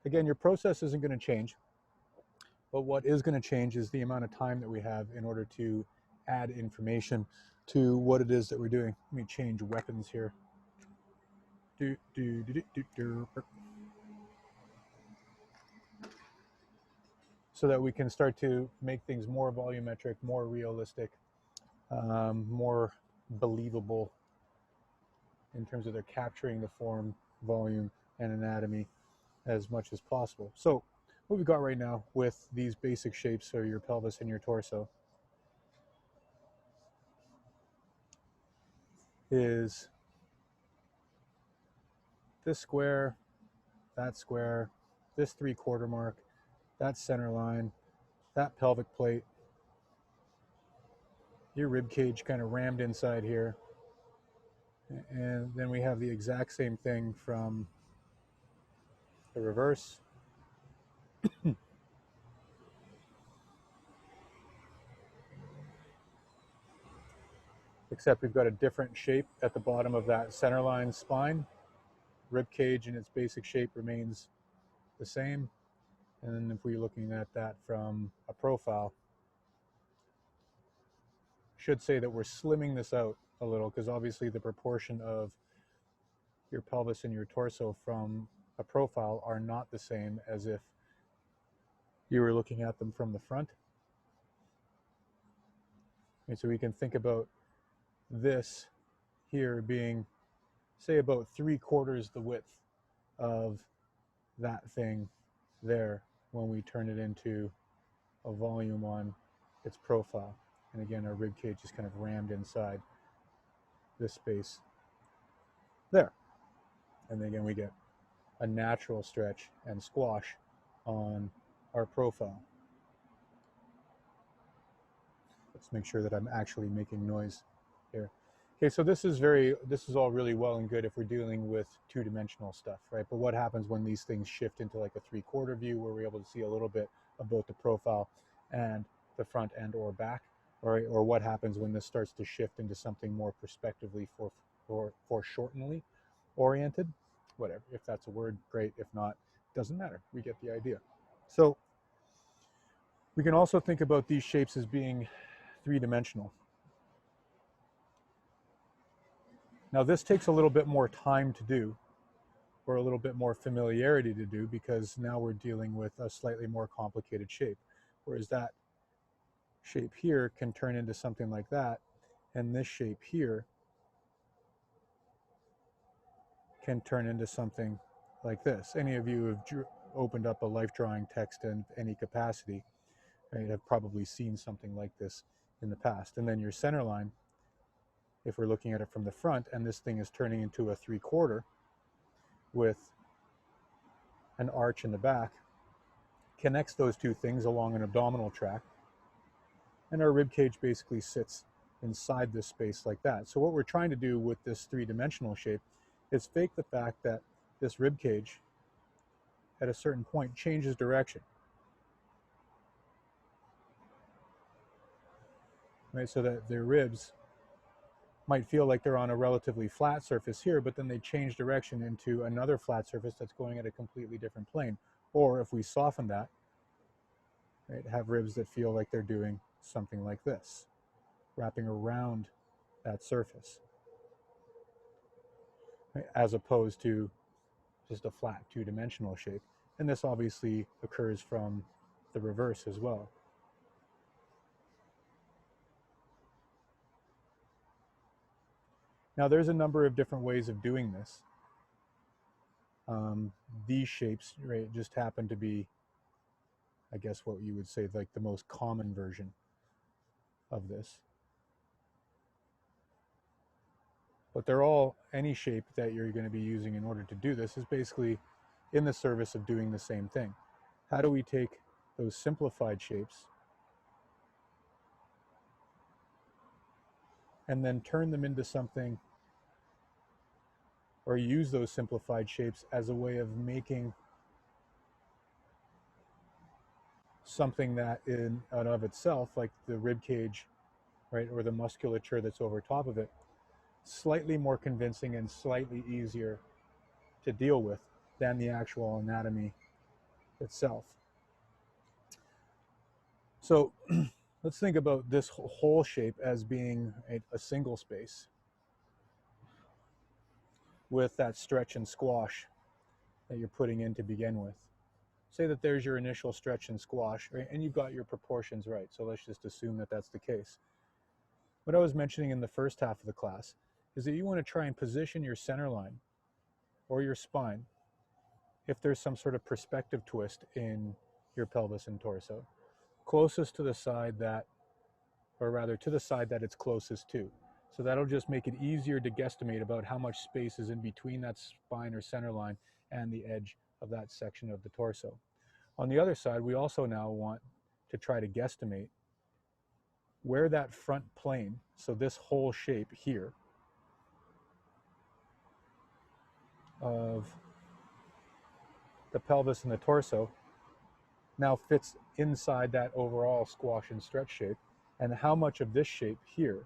Again, your process isn't going to change, but what is going to change is the amount of time that we have in order to add information to what it is that we're doing. Let me change weapons here. So that we can start to make things more volumetric, more realistic, more believable in terms of they're capturing the form, volume, and anatomy as much as possible. So what we've got right now with these basic shapes are your pelvis and your torso is this square, this 3/4 mark, that center line, that pelvic plate, your rib cage kind of rammed inside here. And then we have the exact same thing from the reverse. Except we've got a different shape at the bottom of that center line spine. Rib cage in its basic shape remains the same. And then if we're looking at that from a profile, should say that we're slimming this out a little, because obviously the proportion of your pelvis and your torso from a profile are not the same as if you were looking at them from the front. And so we can think about this here being, say, about 3/4 the width of that thing there when we turn it into a volume on its profile. And again, our rib cage is kind of rammed inside this space there. And then again, we get a natural stretch and squash on our profile. Let's make sure that I'm actually making noise here. Okay, so this is all really well and good if we're dealing with two-dimensional stuff, right? But what happens when these things shift into like a 3/4 view where we're able to see a little bit of both the profile and the front and or back, or what happens when this starts to shift into something more perspectively foreshorteningly oriented? Whatever, if that's a word, great. If not, doesn't matter. We get the idea. So we can also think about these shapes as being three-dimensional. Now this takes a little bit more time to do, or a little bit more familiarity to do, because now we're dealing with a slightly more complicated shape. Whereas that shape here can turn into something like that, and this shape here can turn into something like this. Any of you who have opened up a life drawing text in any capacity, right, have probably seen something like this in the past. And then your center line, if we're looking at it from the front, and this thing is turning into a 3/4 with an arch in the back, connects those two things along an abdominal tract, and our rib cage basically sits inside this space like that. So what we're trying to do with this three-dimensional shape is fake the fact that this rib cage at a certain point changes direction, right? So that their ribs might feel like they're on a relatively flat surface here, but then they change direction into another flat surface that's going at a completely different plane. Or if we soften that, right, have ribs that feel like they're doing something like this, wrapping around that surface, right, as opposed to just a flat two-dimensional shape. And this obviously occurs from the reverse as well. Now there's a number of different ways of doing this. These shapes, right, just happen to be, I guess what you would say, like the most common version of this. But they're all, any shape that you're going to be using in order to do this is basically in the service of doing the same thing. How do we take those simplified shapes and then turn them into something, or use those simplified shapes as a way of making something that in and of itself, like the rib cage, right, or the musculature that's over top of it, slightly more convincing and slightly easier to deal with than the actual anatomy itself. So let's think about this whole shape as being a single space with that stretch and squash that you're putting in to begin with. Say that there's your initial stretch and squash, right? And you've got your proportions right. So let's just assume that that's the case. What I was mentioning in the first half of the class is that you want to try and position your center line or your spine, if there's some sort of perspective twist in your pelvis and torso, closest to the side that, or rather to the side that it's closest to. So that'll just make it easier to guesstimate about how much space is in between that spine or center line and the edge of that section of the torso. On the other side, we also now want to try to guesstimate where that front plane, so this whole shape here of the pelvis and the torso now fits inside that overall squash and stretch shape, and how much of this shape here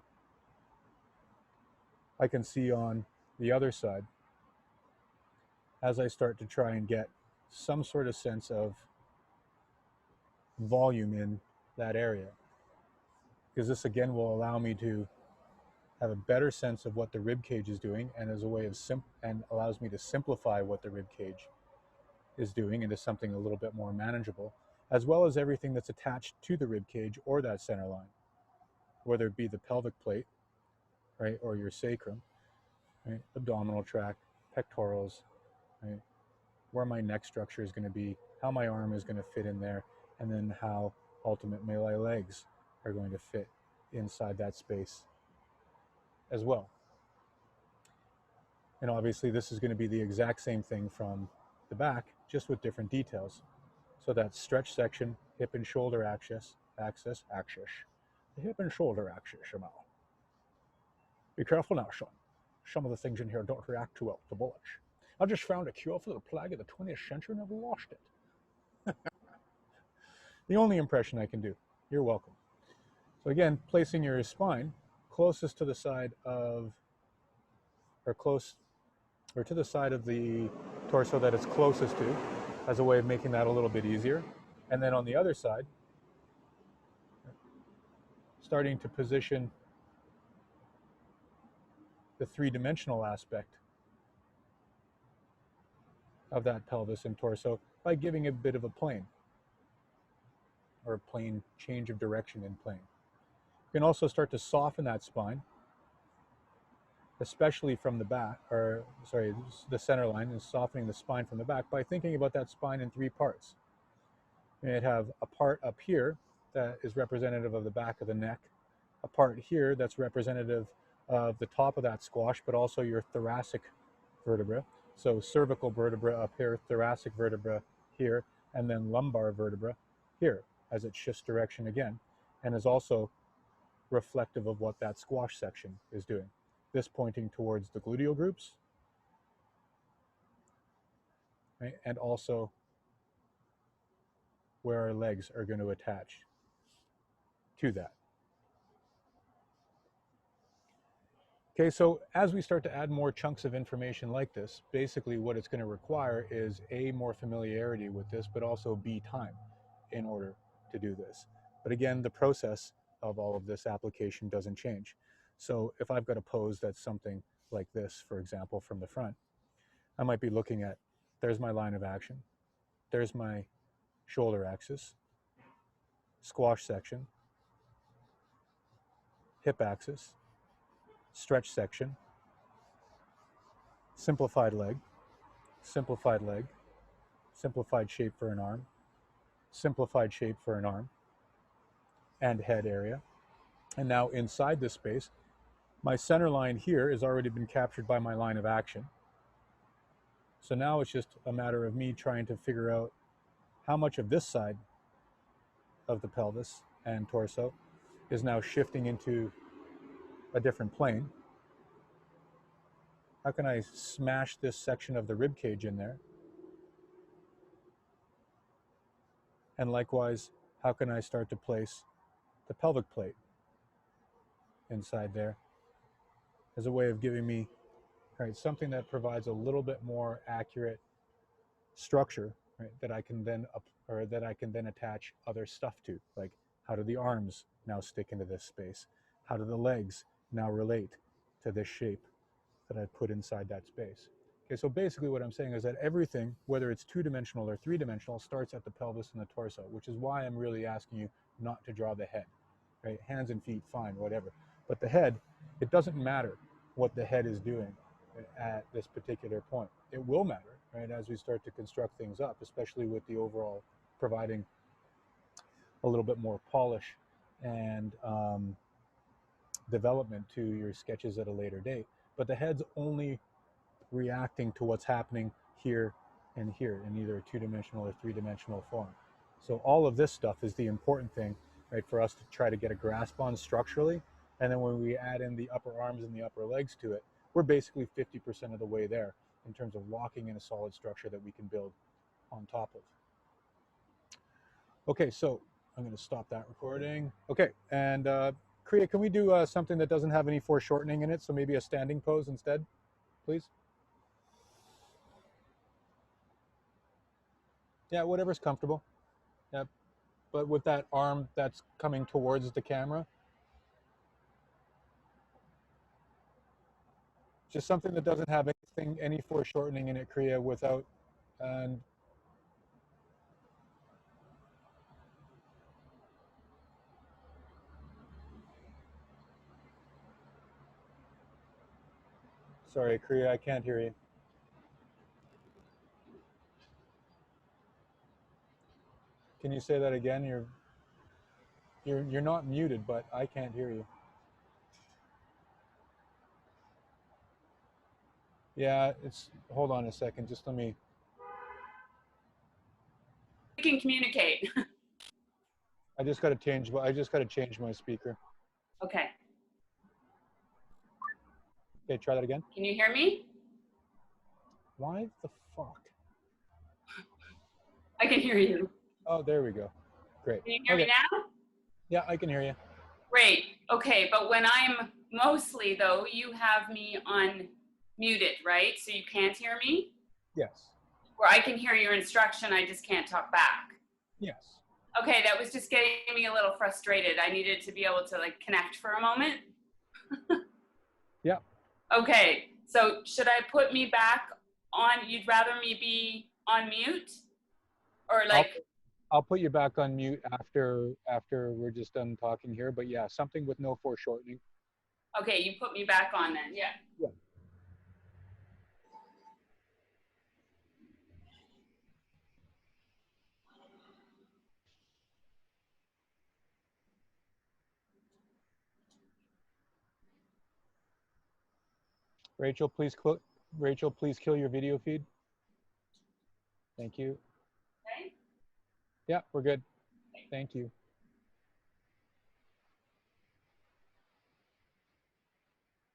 I can see on the other side as I start to try and get some sort of sense of volume in that area. Because this again will allow me to have a better sense of what the rib cage is doing, and as a way of and allows me to simplify what the rib cage is doing into something a little bit more manageable, as well as everything that's attached to the rib cage or that center line, whether it be the pelvic plate, right, or your sacrum, right, abdominal tract, pectorals, right, where my neck structure is going to be, how my arm is going to fit in there, and then how ultimately my legs are going to fit inside that space as well. And obviously this is going to be the exact same thing from the back, just with different details. So that stretch section, hip and shoulder axis, the hip and shoulder axis, Be careful now, Sean. Some of the things in here don't react too well to bullets. I just found a cure for the plague of the 20th century and never lost it. The only impression I can do. You're welcome. So again, placing your spine closest to the side of, or to the side of the torso that it's closest to, as a way of making that a little bit easier. And then on the other side, starting to position the three-dimensional aspect of that pelvis and torso by giving a bit of a plane, or a plane change of direction in plane. You can also start to soften that spine, especially from the back, or sorry, the center line, and softening the spine from the back by thinking about that spine in three parts. You may have a part up here that is representative of the back of the neck, a part here that's representative of the top of that squash, but also your thoracic vertebra. So cervical vertebra up here, thoracic vertebra here, and then lumbar vertebra here as it shifts direction again, and is also reflective of what that squash section is doing. This pointing towards the gluteal groups, right? And also where our legs are going to attach to that. Okay, so as we start to add more chunks of information like this, basically what it's going to require is A, more familiarity with this, but also B, time in order to do this. But again, the process of all of this application doesn't change. So if I've got a pose that's something like this, for example, from the front, I might be looking at, there's my line of action, there's my shoulder axis, squash section, hip axis, stretch section, simplified leg, simplified shape for an arm, simplified shape for an arm, and head area. And now inside this space, my center line here has already been captured by my line of action. So now it's just a matter of me trying to figure out how much of this side of the pelvis and torso is now shifting into a different plane. How can I smash this section of the rib cage in there? And likewise, how can I start to place the pelvic plate inside there as a way of giving me, all right, something that provides a little bit more accurate structure, right, that I can then attach other stuff to, like how do the arms now stick into this space? How do the legs now relate to this shape that I put inside that space? Okay, so basically what I'm saying is that everything, whether it's two-dimensional or three-dimensional, starts at the pelvis and the torso, which is why I'm really asking you not to draw the head, right? Hands and feet, fine, whatever. But the head, it doesn't matter what the head is doing at this particular point. It will matter, right, as we start to construct things up, especially with the overall providing a little bit more polish and development to your sketches at a later date. But the head's only reacting to what's happening here and here in either a two-dimensional or three-dimensional form. So all of this stuff is the important thing, right, for us to try to get a grasp on structurally. And then when we add in the upper arms and the upper legs to it, we're basically 50% of the way there in terms of locking in a solid structure that we can build on top of. Okay, so I'm going to stop that recording. Okay, and Kriya, can we do something that doesn't have any foreshortening in it? So maybe a standing pose instead, please? Yeah, whatever's comfortable. Yeah, but with that arm that's coming towards the camera. Just something that doesn't have any foreshortening in it, Kriya, without, and sorry, Kriya, I can't hear you. Can you say that again? You're not muted, but I can't hear you. Yeah, hold on a second, just let me. We can communicate. I just got to change my speaker. Okay. Okay, try that again. Can you hear me? Why the fuck? I can hear you. Oh, there we go. Great. Can you hear me now? Yeah, I can hear you. Great. Okay, but when I'm mostly, though, you have me unmuted, right? So you can't hear me? Yes. Or I can hear your instruction, I just can't talk back. Yes. Okay, that was just getting me a little frustrated. I needed to be able to like connect for a moment. Yeah. Okay, so should I put me back on, you'd rather me be on mute? Or like... I'll put you back on mute after we're just done talking here, but yeah, something with no foreshortening. Okay, you put me back on then, yeah. Yeah. Rachel, please kill your video feed. Thank you. Okay. Yeah, we're good. Thank you.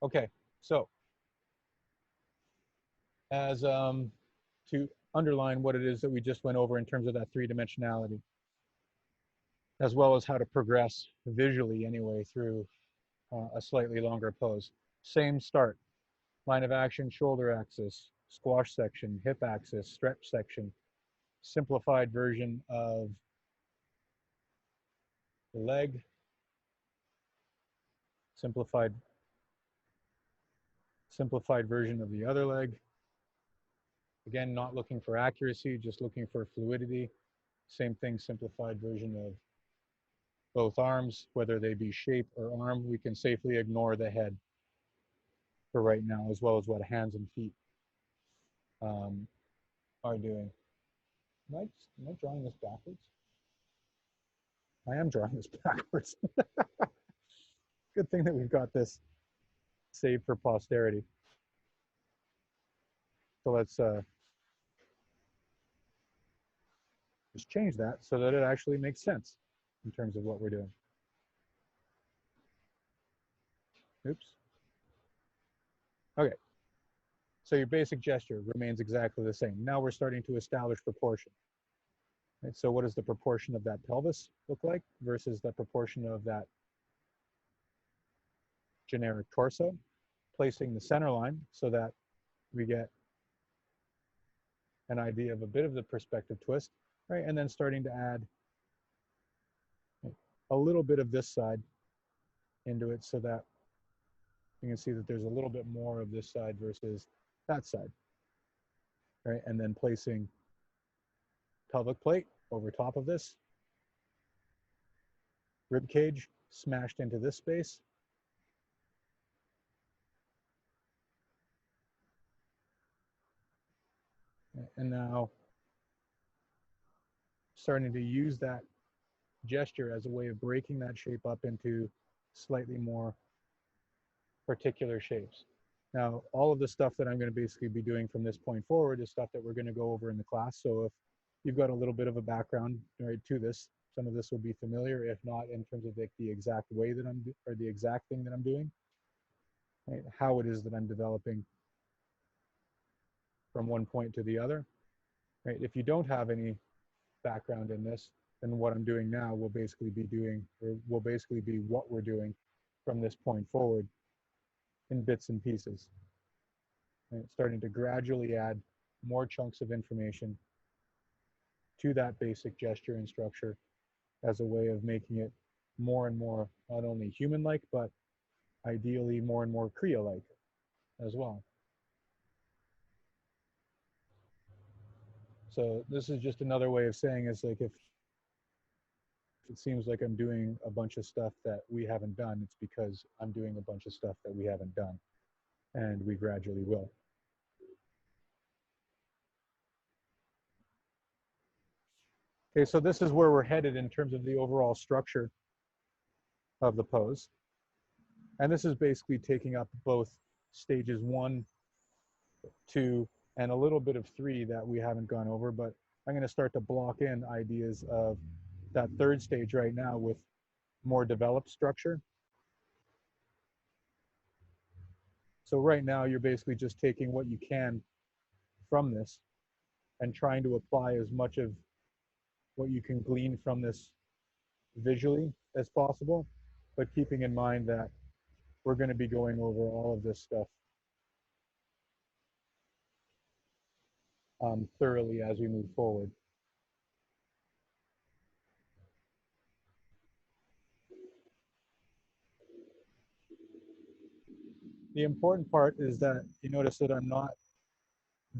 Okay, so as to underline what it is that we just went over in terms of that three-dimensionality, as well as how to progress visually anyway through a slightly longer pose. Same start, line of action, shoulder axis, squash section, hip axis, stretch section, simplified version of the leg, simplified version of the other leg. Again, not looking for accuracy, just looking for fluidity. Same thing, simplified version of both arms, whether they be shape or arm. We can safely ignore the head for right now, as well as what hands and feet are doing. Am I drawing this backwards? I am drawing this backwards. Good thing that we've got this saved for posterity. So let's just change that so that it actually makes sense in terms of what we're doing. Oops. Okay. So your basic gesture remains exactly the same. Now we're starting to establish proportion. Right? So what does the proportion of that pelvis look like versus the proportion of that generic torso? Placing the center line so that we get an idea of a bit of the perspective twist, right? And then starting to add a little bit of this side into it so that you can see that there's a little bit more of this side versus that side, right? And then placing pelvic plate over top of this, rib cage smashed into this space, and now starting to use that gesture as a way of breaking that shape up into slightly more particular shapes. Now, all of the stuff that I'm going to basically be doing from this point forward is stuff that we're going to go over in the class. So if you've got a little bit of a background, right, to this, some of this will be familiar, if not in terms of the exact way that or the exact thing that I'm doing, right, how it is that I'm developing from one point to the other, right? If you don't have any background in this, then what I'm doing now will basically be what we're doing from this point forward in bits and pieces. Right? Starting to gradually add more chunks of information to that basic gesture and structure as a way of making it more and more not only human-like, but ideally more and more Kriya-like as well. So this is just another way of saying it's like if it seems like I'm doing a bunch of stuff that we haven't done, it's because I'm doing a bunch of stuff that we haven't done, and we gradually will. Okay, so this is where we're headed in terms of the overall structure of the pose. And this is basically taking up both stages 1, 2, and a little bit of 3 that we haven't gone over, but I'm going to start to block in ideas of that third stage right now with more developed structure. So right now you're basically just taking what you can from this and trying to apply as much of what you can glean from this visually as possible, but keeping in mind that we're going to be going over all of this stuff thoroughly as we move forward. The important part is that you notice that I'm not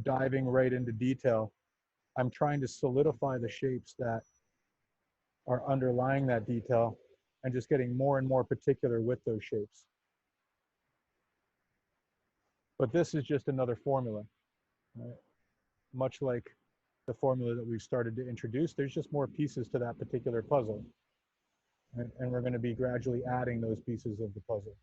diving right into detail. I'm trying to solidify the shapes that are underlying that detail and just getting more and more particular with those shapes. But this is just another formula, right? Much like the formula that we've started to introduce, there's just more pieces to that particular puzzle. And we're going to be gradually adding those pieces of the puzzle.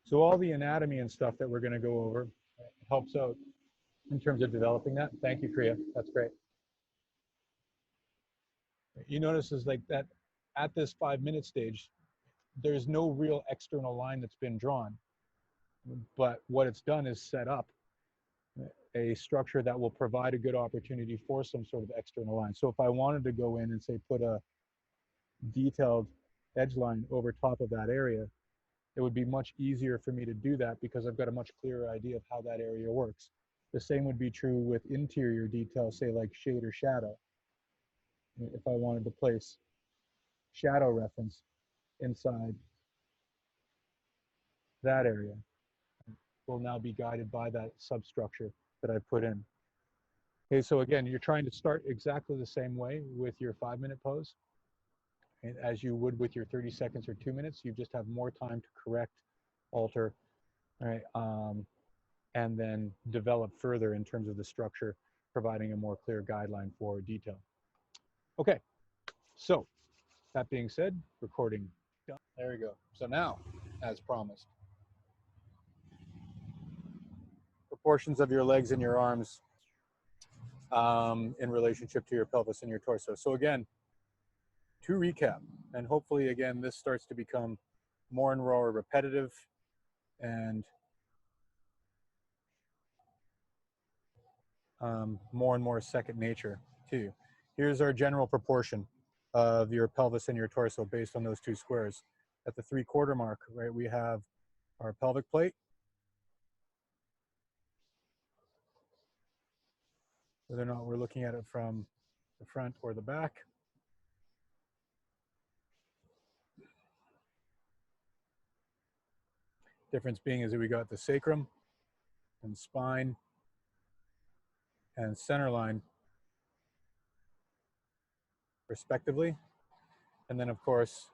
So all the anatomy and stuff that we're going to go over helps out in terms of developing that. Thank you, Kriya. That's great. You notice is like that at this 5-minute stage, there's no real external line that's been drawn. But what it's done is set up a structure that will provide a good opportunity for some sort of external line. So if I wanted to go in and say put a detailed edge line over top of that area, it would be much easier for me to do that because I've got a much clearer idea of how that area works. The same would be true with interior detail, say like shade or shadow. If I wanted to place shadow reference inside that area, will now be guided by that substructure that I've put in. Okay, so again, you're trying to start exactly the same way with your 5-minute pose. And as you would with your 30 seconds or 2 minutes, you just have more time to correct, alter, right, and then develop further in terms of the structure, providing a more clear guideline for detail. Okay, so that being said, recording done. There we go. So now, as promised, proportions of your legs and your arms in relationship to your pelvis and your torso. So again, to recap, and hopefully again, this starts to become more and more repetitive and more and more second nature to you. Here's our general proportion of your pelvis and your torso based on those two squares. At the 3/4 mark, right, we have our pelvic plate, whether or not we're looking at it from the front or the back. Difference being is that we got the sacrum and spine and center line respectively. And then of course,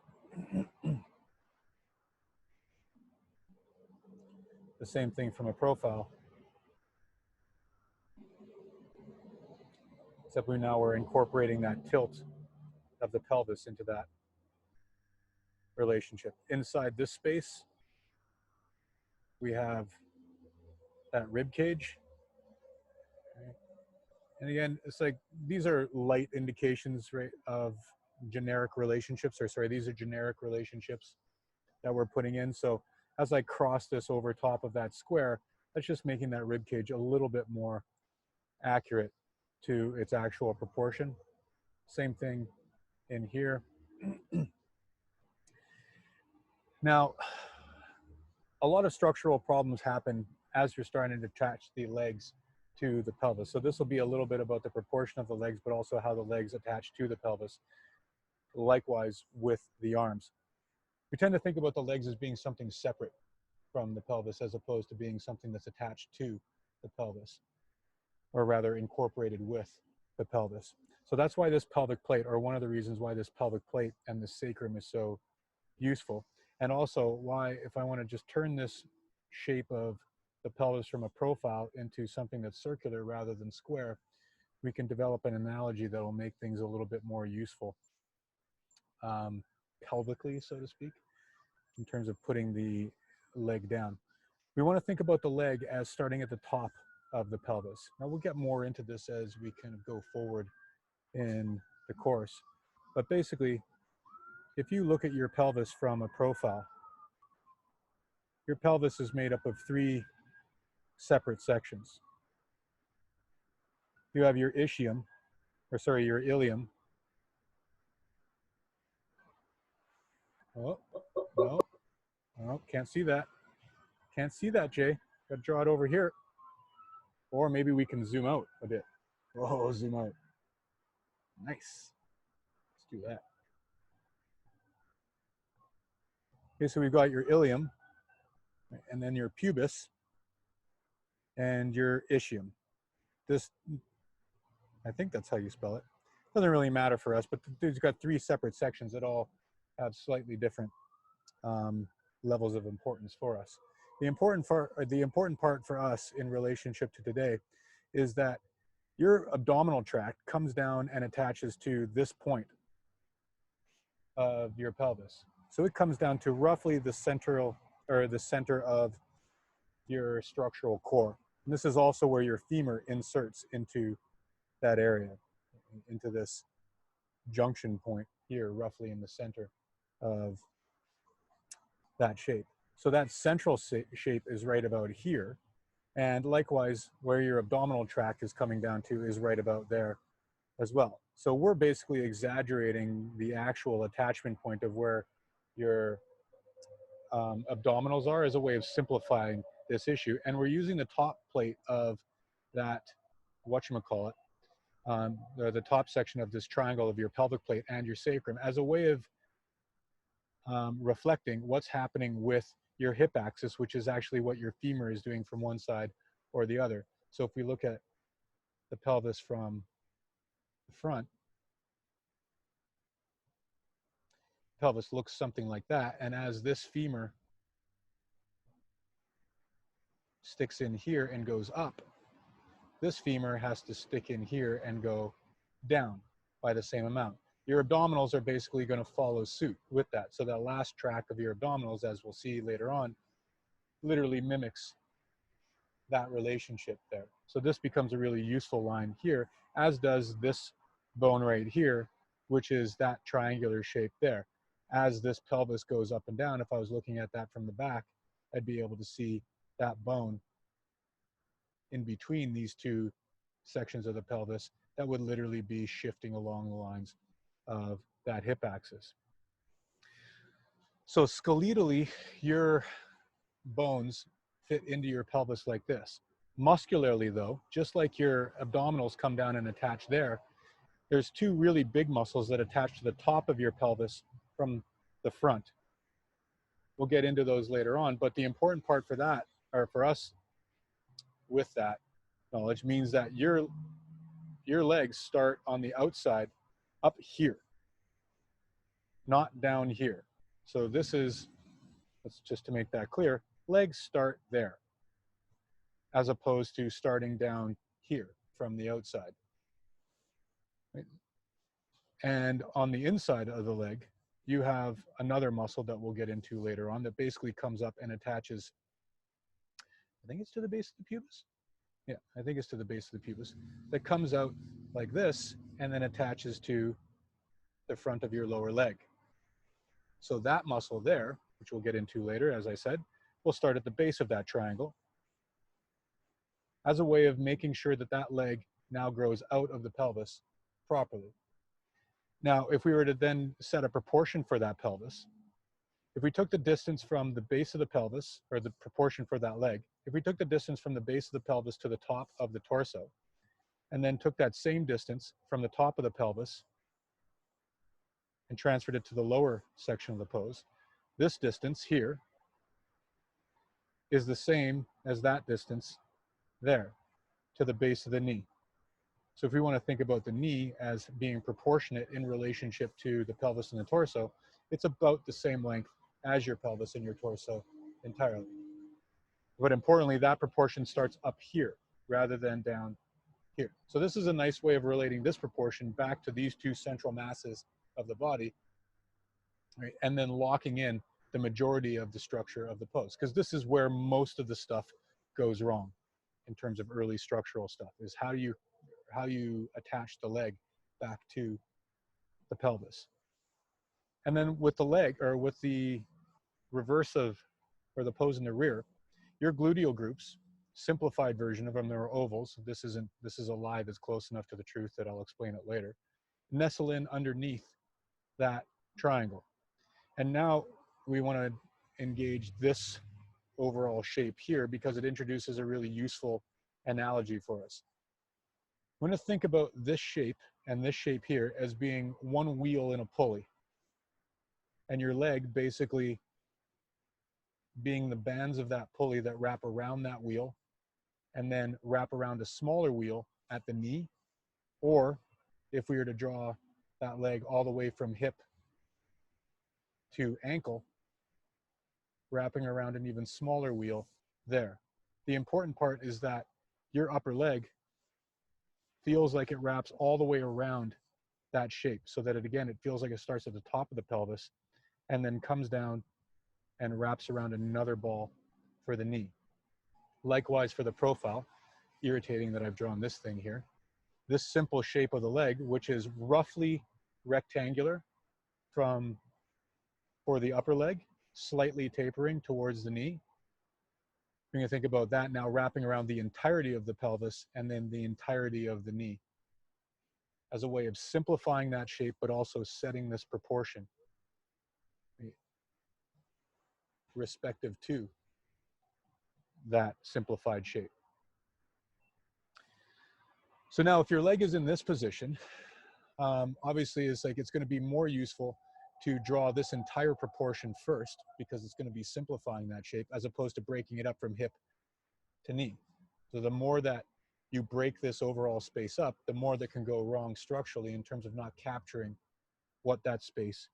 the same thing from a profile, except we're incorporating that tilt of the pelvis into that relationship. Inside this space, we have that rib cage. And again, it's like, these are light indications, right, of generic relationships, or sorry, these are generic relationships that we're putting in. So as I cross this over top of that square, that's just making that rib cage a little bit more accurate to its actual proportion. Same thing in here. Now, a lot of structural problems happen as you're starting to attach the legs to the pelvis. So this will be a little bit about the proportion of the legs, but also how the legs attach to the pelvis. Likewise with the arms. We tend to think about the legs as being something separate from the pelvis as opposed to being something that's attached to the pelvis, or rather incorporated with the pelvis. So that's why this pelvic plate, or one of the reasons why this pelvic plate and the sacrum is so useful. And also why, if I want to just turn this shape of the pelvis from a profile into something that's circular rather than square, we can develop an analogy that will make things a little bit more useful, pelvically, so to speak, in terms of putting the leg down. We want to think about the leg as starting at the top of the pelvis. Now we'll get more into this as we kind of go forward in the course. But basically, if you look at your pelvis from a profile, your pelvis is made up of 3 separate sections. You have your ischium, or sorry, your ilium. Oh, no, oh, can't see that. Can't see that, Jay. Got to draw it over here. Or maybe we can zoom out a bit. Oh, zoom out. Nice. Let's do that. Okay, so we've got your ilium, and then your pubis, and your ischium. This, I think that's how you spell it. Doesn't really matter for us, but it's got 3 separate sections that all have slightly different levels of importance for us. The important part for us in relationship to today is that your abdominal tract comes down and attaches to this point of your pelvis. So it comes down to roughly the center of your structural core. And this is also where your femur inserts into that area, into this junction point here, roughly in the center of that shape. So that central shape is right about here. And likewise, where your abdominal tract is coming down to is right about there as well. So we're basically exaggerating the actual attachment point of where your abdominals are as a way of simplifying this issue. And we're using the top plate of that, whatchamacallit, the top section of this triangle of your pelvic plate and your sacrum as a way of reflecting what's happening with your hip axis, which is actually what your femur is doing from one side or the other. So if we look at the pelvis from the front, pelvis looks something like that. And as this femur sticks in here and goes up, this femur has to stick in here and go down by the same amount. Your abdominals are basically going to follow suit with that. So that last track of your abdominals, as we'll see later on, literally mimics that relationship there. So this becomes a really useful line here, as does this bone right here, which is that triangular shape there. As this pelvis goes up and down, if I was looking at that from the back, I'd be able to see that bone in between these 2 sections of the pelvis that would literally be shifting along the lines of that hip axis. So skeletally, your bones fit into your pelvis like this. Muscularly though, just like your abdominals come down and attach there, there's two really big muscles that attach to the top of your pelvis from the front. We'll get into those later on, but the important part for that, or for us with that knowledge, means that your legs start on the outside up here, not down here. So this is, let's just to make that clear, legs start there, as opposed to starting down here from the outside. Right? And on the inside of the leg, you have another muscle that we'll get into later on that basically comes up and attaches, I think it's to the base of the pubis. Yeah, I think it's to the base of the pubis, that comes out like this and then attaches to the front of your lower leg. So that muscle there, which we'll get into later, as I said, will start at the base of that triangle as a way of making sure that that leg now grows out of the pelvis properly. Now, if we were to then set a proportion for that pelvis, if we took the distance from the base of the pelvis, or the proportion for that leg, if we took the distance from the base of the pelvis to the top of the torso, and then took that same distance from the top of the pelvis and transferred it to the lower section of the pose, this distance here is the same as that distance there to the base of the knee. So if we want to think about the knee as being proportionate in relationship to the pelvis and the torso, it's about the same length as your pelvis and your torso entirely. But importantly, that proportion starts up here rather than down here. So this is a nice way of relating this proportion back to these two central masses of the body, right? And then locking in the majority of the structure of the pose, because this is where most of the stuff goes wrong in terms of early structural stuff, is how you attach the leg back to the pelvis. And then with the leg, or with the reverse of, or the pose in the rear, your gluteal groups, simplified version of them, they're ovals. This is a lie that's close enough to the truth that I'll explain it later. Nestle in underneath that triangle. And now we want to engage this overall shape here because it introduces a really useful analogy for us. We're going to think about this shape and this shape here as being one wheel in a pulley, and your leg basically being the bands of that pulley that wrap around that wheel and then wrap around a smaller wheel at the knee, or if we were to draw that leg all the way from hip to ankle, wrapping around an even smaller wheel there. The important part is that your upper leg feels like it wraps all the way around that shape, so that it feels like it starts at the top of the pelvis and then comes down and wraps around another ball for the knee. Likewise for the profile, irritating that I've drawn this thing here. This simple shape of the leg, which is roughly rectangular for the upper leg, slightly tapering towards the knee. You're going to think about that now wrapping around the entirety of the pelvis and then the entirety of the knee, as a way of simplifying that shape, but also setting this proportion respective to that simplified shape. So now if your leg is in this position, obviously it's going to be more useful to draw this entire proportion first, because it's going to be simplifying that shape as opposed to breaking it up from hip to knee. So the more that you break this overall space up, the more that can go wrong structurally in terms of not capturing what that space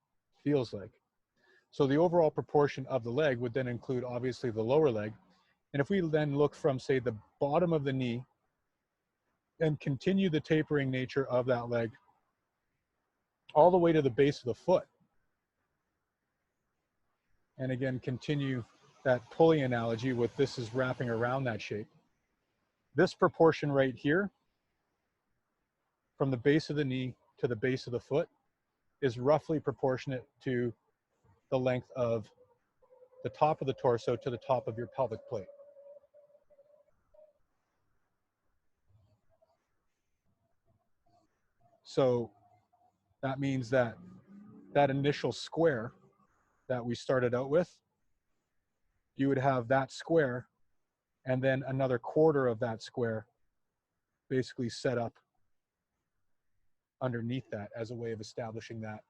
feels like. So the overall proportion of the leg would then include obviously the lower leg. And if we then look from, say, the bottom of the knee and continue the tapering nature of that leg all the way to the base of the foot, and again continue that pulley analogy with this is wrapping around that shape, this proportion right here from the base of the knee to the base of the foot is roughly proportionate to the length of the top of the torso to the top of your pelvic plate. So that means that that initial square that we started out with, you would have that square and then another quarter of that square basically set up underneath that as a way of establishing that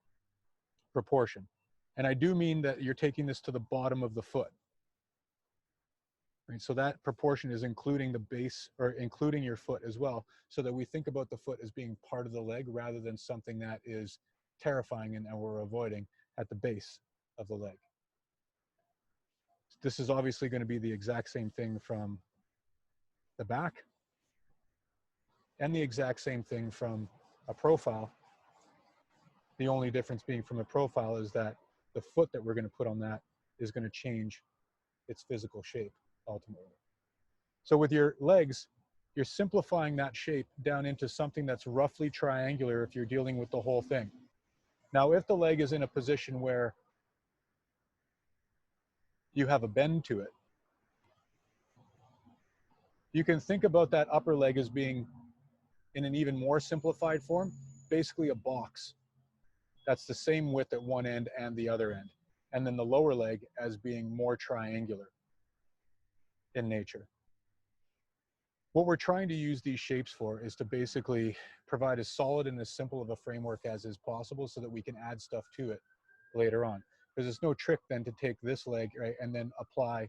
proportion. And I do mean that you're taking this to the bottom of the foot. Right? So that proportion is including the base, or including your foot as well, so that we think about the foot as being part of the leg rather than something that is terrifying and we're avoiding at the base of the leg. This is obviously going to be the exact same thing from the back and the exact same thing from a profile. The only difference being from a profile is that the foot that we're going to put on that is going to change its physical shape ultimately. So with your legs, you're simplifying that shape down into something that's roughly triangular if you're dealing with the whole thing. Now, if the leg is in a position where you have a bend to it, you can think about that upper leg as being, in an even more simplified form, basically a box that's the same width at one end and the other end. And then the lower leg as being more triangular in nature. What we're trying to use these shapes for is to basically provide as solid and as simple of a framework as is possible so that we can add stuff to it later on. Because it's no trick then to take this leg, right, and then apply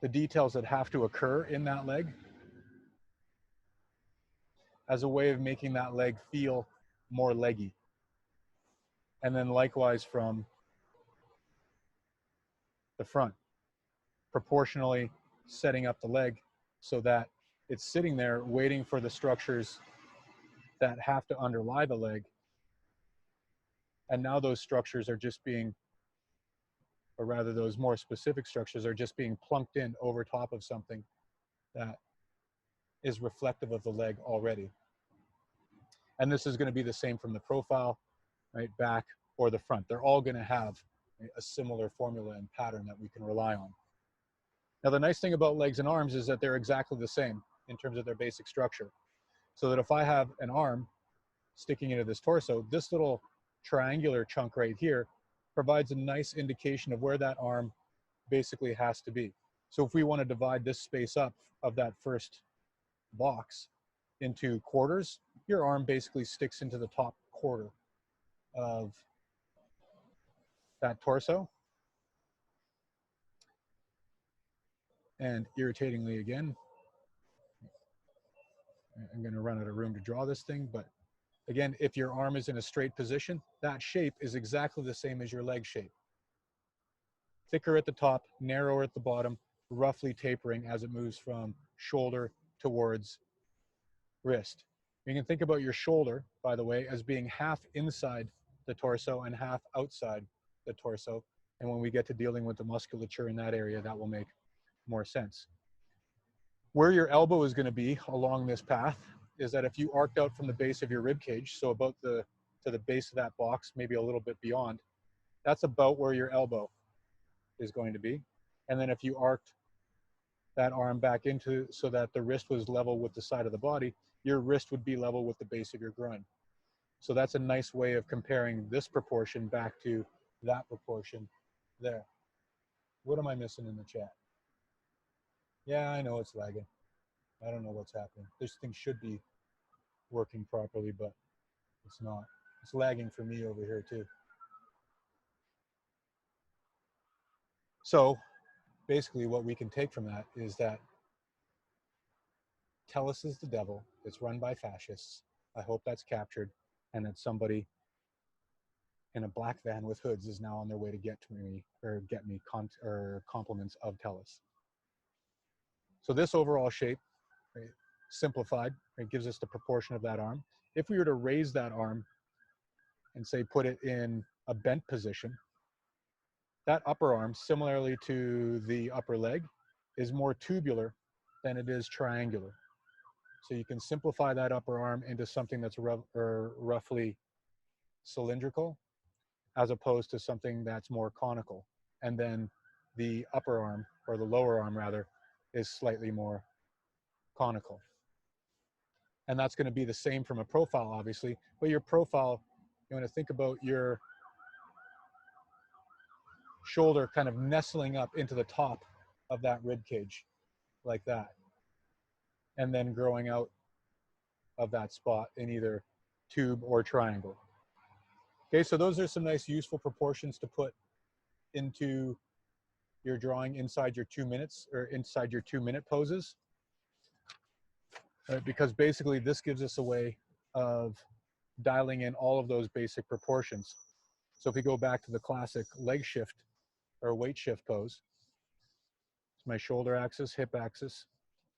the details that have to occur in that leg as a way of making that leg feel more leggy. And then likewise from the front, proportionally setting up the leg so that it's sitting there waiting for the structures that have to underlie the leg. And now those structures are just being, or rather those more specific structures are just being plunked in over top of something that is reflective of the leg already. And this is going to be the same from the profile, right, back, or the front. They're all going to have a similar formula and pattern that we can rely on. Now, the nice thing about legs and arms is that they're exactly the same in terms of their basic structure. So that if I have an arm sticking into this torso, this little triangular chunk right here provides a nice indication of where that arm basically has to be. So if we want to divide this space up of that first box into quarters, your arm basically sticks into the top quarter of that torso. And irritatingly again, I'm going to run out of room to draw this thing, but again, if your arm is in a straight position, that shape is exactly the same as your leg shape. Thicker at the top, narrower at the bottom, roughly tapering as it moves from shoulder towards wrist. You can think about your shoulder, by the way, as being half inside the torso and half outside the torso. And when we get to dealing with the musculature in that area, that will make more sense. Where your elbow is going to be along this path is that if you arced out from the base of your rib cage, so about to the base of that box, maybe a little bit beyond, that's about where your elbow is going to be. And then if you arced that arm back into so that the wrist was level with the side of the body, your wrist would be level with the base of your groin. So that's a nice way of comparing this proportion back to that proportion there. What am I missing in the chat? Yeah, I know it's lagging. I don't know what's happening. This thing should be working properly, but it's not. It's lagging for me over here too. So basically what we can take from that is that Tellus is the devil. It's run by fascists. I hope that's captured, and that somebody in a black van with hoods is now on their way to get to me or get me compliments of Tellus. So this overall shape, right, simplified, it gives us the proportion of that arm. If we were to raise that arm and say put it in a bent position, that upper arm, similarly to the upper leg, is more tubular than it is triangular. So you can simplify that upper arm into something that's roughly cylindrical as opposed to something that's more conical. And then the upper arm, or the lower arm rather, is slightly more conical. And that's going to be the same from a profile, obviously. But your profile, you want to think about your shoulder kind of nestling up into the top of that rib cage, like that, and then growing out of that spot in either tube or triangle. Okay, so those are some nice useful proportions to put into your drawing inside your 2 minutes or inside your 2-minute poses, right? Because basically this gives us a way of dialing in all of those basic proportions. So if we go back to the classic leg shift or weight shift pose, it's my shoulder axis, hip axis,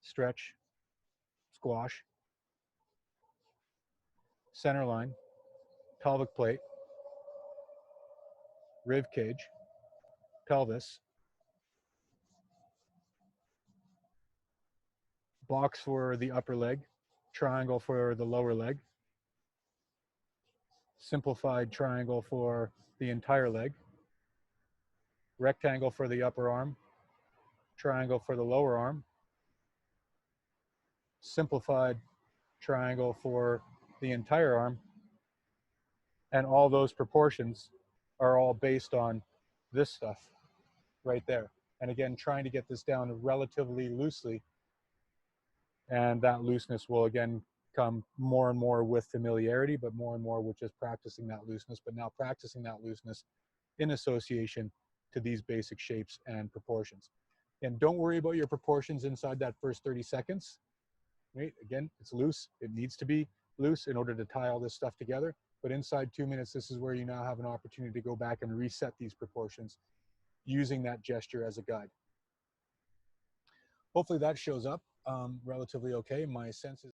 stretch, squash, center line, pelvic plate, rib cage, pelvis, box for the upper leg, triangle for the lower leg, simplified triangle for the entire leg, rectangle for the upper arm, triangle for the lower arm, simplified triangle for the entire arm, and all those proportions are all based on this stuff right there. And again, trying to get this down relatively loosely, and that looseness will again come more and more with familiarity, but more and more with just practicing that looseness, but now practicing that looseness in association to these basic shapes and proportions. And don't worry about your proportions inside that first 30 seconds. Right? Again, it's loose. It needs to be loose in order to tie all this stuff together. But inside 2 minutes, this is where you now have an opportunity to go back and reset these proportions using that gesture as a guide. Hopefully that shows up relatively okay. My sense is